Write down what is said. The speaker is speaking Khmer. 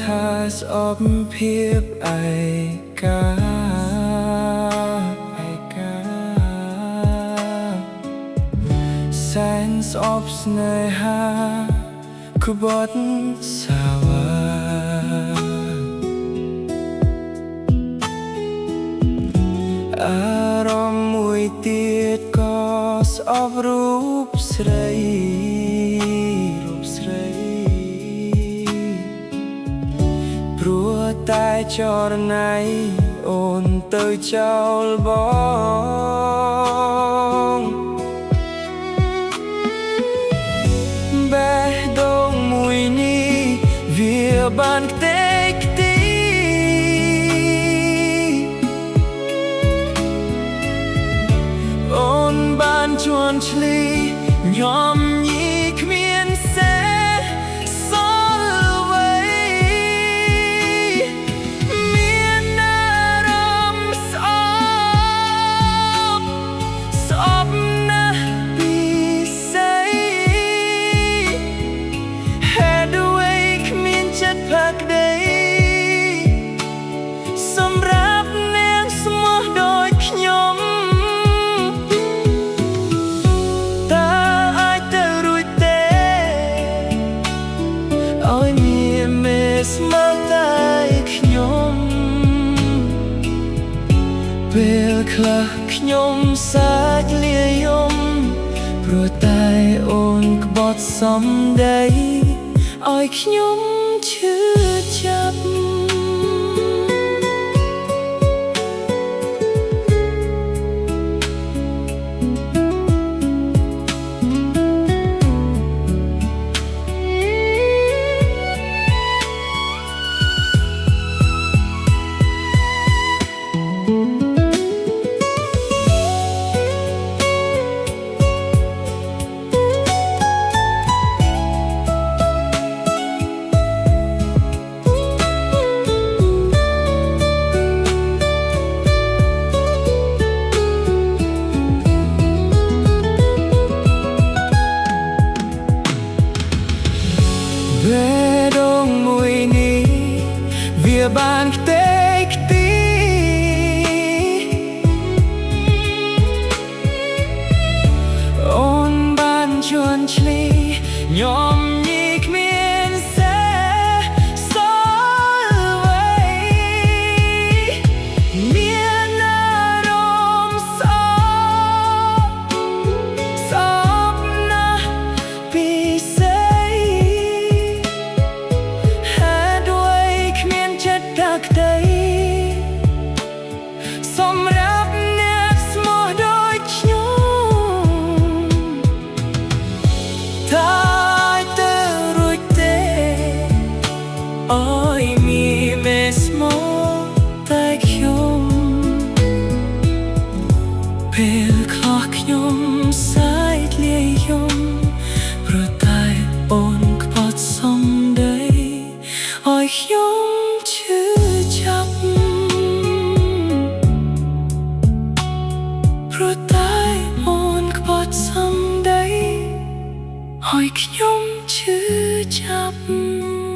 ថាស្អប់ភាពឯកាសែនស្អប់ស្នេហាក្បត់សាវាអារម្មណ៍មួយទៀតក៏ស្អប់រូបស្រីព្រោះតែចរណៃអូនទៅចោលបងបេះដូងមួយនេះវាបានខ្ទេចខ្ទីអូនបានជន់ឈ្លីញោមញីគ្មានសេសល់អ្វីមានអារម្មណ៍ស្អប់ណាស់ពីស្អីហេតុអ្វីគ្មានចិត្តផឹកដីសម្រាប់នាងស្មោះដូចខ្ញុំស្មើតែខ្ញុំពេលខ្លះខ្ញុំសាច់លាយំព្រោះតែអូនក្បត់សំដីឲ្យខ្ញុំឈឺចាប់បេះដូងមួយនេះវាបានខ្ទេចខ្ទីអូនបានជន់ឈ្លីញោមញីគ្មានសេសល់អ្វីមានអារម្មណ៍ស្អប់ណាស់ពីស្អីសម្រាប់អ្នកស្មោះដូចខ្ញុំថាឲ្យទៅរួចទេអើយមានមេស្មោះតែខ្ញុំពេលខ្លះខ្ញុំសាច់លាយយំព្រោះតែអូនក្បត់សំដីឲ្យខ្ញុំឈឺចាប់ព្រោះតែអូនក្បត់សំដីឲ្យខ្ញុំឈឺចាប់